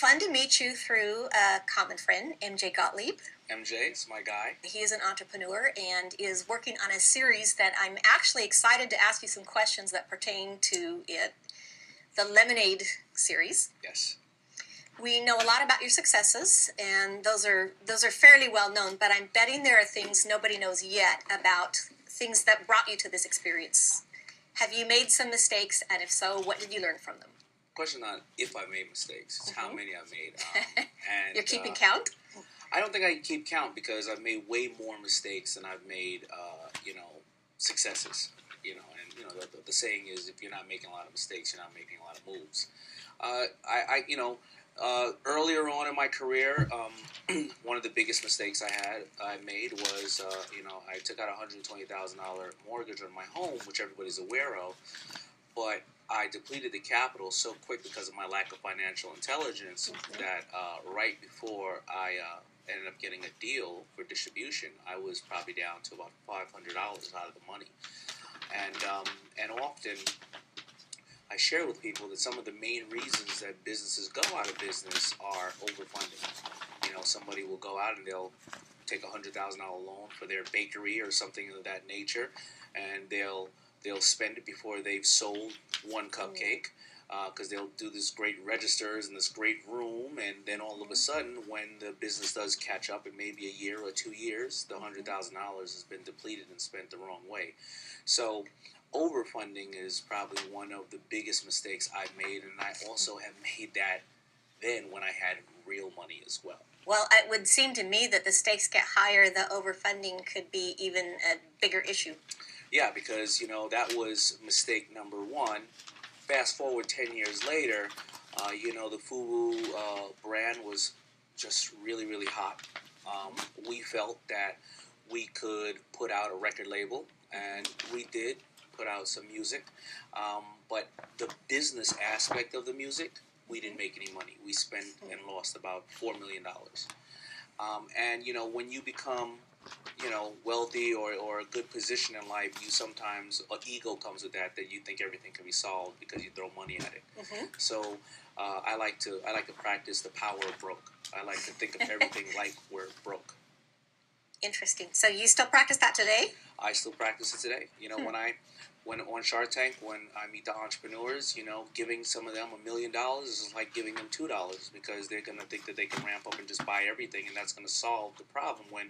fun to meet you through a common friend, MJ Gottlieb. MJ is my guy. He is an entrepreneur and is working on a series that I'm actually excited to ask you some questions that pertain to it, the Lemonade series. Yes. We know a lot about your successes, and those are fairly well known, but I'm betting there are things nobody knows yet about things that brought you to this experience. Have you made some mistakes, and if so, what did you learn from them? Question not if I made mistakes, it's how many I've made. And You're keeping count? I don't think I can keep count because I've made way more mistakes than I've made, successes. The saying is, if you're not making a lot of mistakes, you're not making a lot of moves. Earlier on in my career, one of the biggest mistakes I made was, I took out a $120,000 mortgage on my home, which everybody's aware of, but I depleted the capital so quick because of my lack of financial intelligence that right before I ended up getting a deal for distribution, I was probably down to about $500 out of the money. And often I share with people that some of the main reasons that businesses go out of business are overfunding. Somebody will go out and they'll take a $100,000 loan for their bakery or something of that nature, and they'll spend it before they've sold one cupcake, because they'll do this great registers and this great room, and then all of a sudden, when the business does catch up in maybe a year or 2 years, the $100,000 has been depleted and spent the wrong way. So overfunding is probably one of the biggest mistakes I've made, and I also have made that then when I had real money as well. Well, it would seem to me that the stakes get higher, the overfunding could be even a bigger issue. Yeah, because, that was mistake number one. Fast forward 10 years later, the FUBU brand was just really, really hot. We felt that we could put out a record label, and we did put out some music. But the business aspect of the music, we didn't make any money. We spent and lost about $4 million. And, when you become wealthy or a good position in life, you sometimes, an ego comes with that you think everything can be solved because you throw money at it. So I like to practice the power of broke. I like to think of everything like we're broke. Interesting. So you still practice that today? I still practice it today. When on Shark Tank, when I meet the entrepreneurs, giving some of them $1 million is like giving them $2 because they're going to think that they can ramp up and just buy everything, and that's going to solve the problem when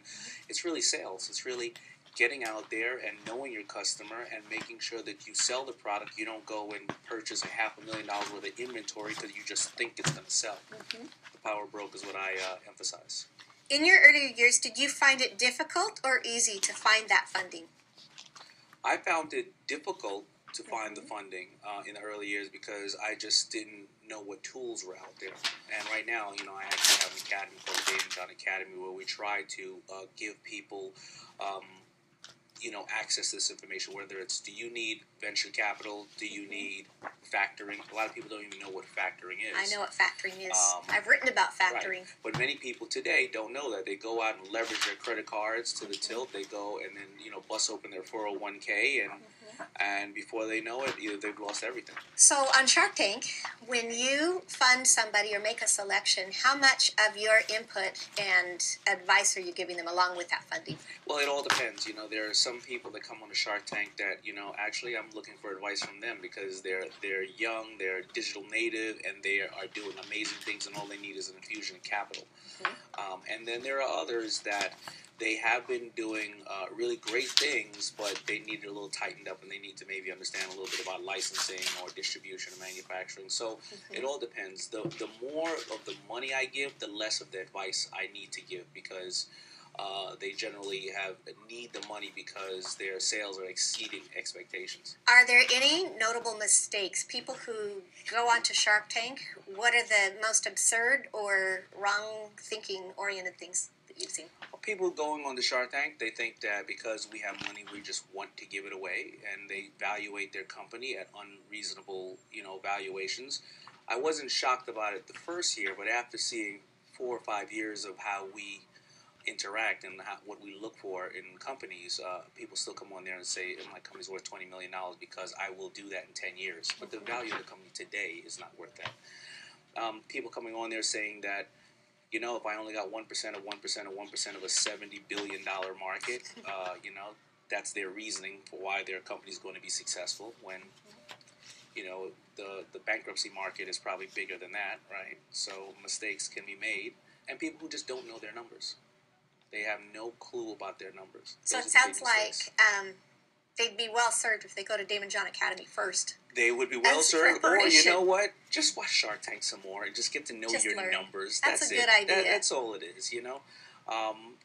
it's really sales. It's really getting out there and knowing your customer and making sure that you sell the product. You don't go and purchase $500,000 worth of inventory because you just think it's going to sell. The power broke is what I emphasize. In your earlier years, did you find it difficult or easy to find that funding? I found it difficult to find the funding in the early years because I just didn't know what tools were out there. And right now, I actually have an academy called the David John Academy where we try to give people, access to this information, whether it's, do you need venture capital? Do you need factoring? A lot of people don't even know what factoring is. I know what factoring is. I've written about factoring. Right. But many people today don't know that. They go out and leverage their credit cards to the tilt. They go and then, bust open their 401k, and before they know it, they've lost everything. So on Shark Tank, when you fund somebody or make a selection, how much of your input and advice are you giving them along with that funding? Well, it all depends. There are some people that come on the Shark Tank that, actually I'm looking for advice from them because they're young, they're digital native, and they are doing amazing things, and all they need is an infusion of capital. And then there are others that they have been doing really great things, but they need it a little tightened up, and they need to maybe understand a little bit about licensing or distribution or manufacturing. So it all depends. The more of the money I give, the less of the advice I need to give because they generally need the money because their sales are exceeding expectations. Are there any notable mistakes? People who go onto Shark Tank, what are the most absurd or wrong thinking oriented things that you've seen? People going on the Shark Tank, they think that because we have money, we just want to give it away, and they evaluate their company at unreasonable, valuations. I wasn't shocked about it the first year, but after seeing 4 or 5 years of how we interact and what we look for in companies, people still come on there and say, my company's worth $20 million because I will do that in 10 years. But the value of the company today is not worth that. People coming on there saying that, if I only got 1% of 1% of 1% of a $70 billion market, that's their reasoning for why their company is going to be successful when, the bankruptcy market is probably bigger than that, right? So mistakes can be made. And people who just don't know their numbers. They have no clue about their numbers. So Those it are the big sounds like mistakes. they'd be well served if they go to Damon John Academy first. They would be well As served. Or, you preparation. know what? Just watch Shark Tank some more and just get to know Just your learn. numbers. That's a it. good idea. That's all it is,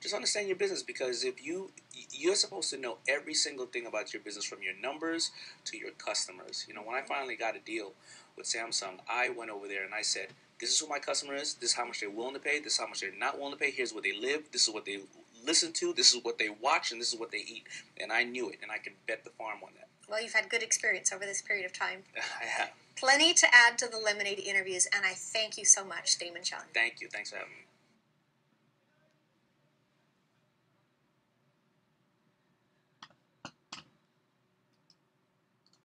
Just understand your business, because if you're supposed to know every single thing about your business, from your numbers to your customers. When I finally got a deal with Samsung, I went over there and I said, this is who my customer is, this is how much they're willing to pay, this is how much they're not willing to pay, here's where they live, this is what they listen to, this is what they watch, and this is what they eat. And I knew it, and I could bet the farm on that. Well, you've had good experience over this period of time. I have. Plenty to add to the Lemonade interviews, and I thank you so much, Damon John. Thank you. Thanks for having me.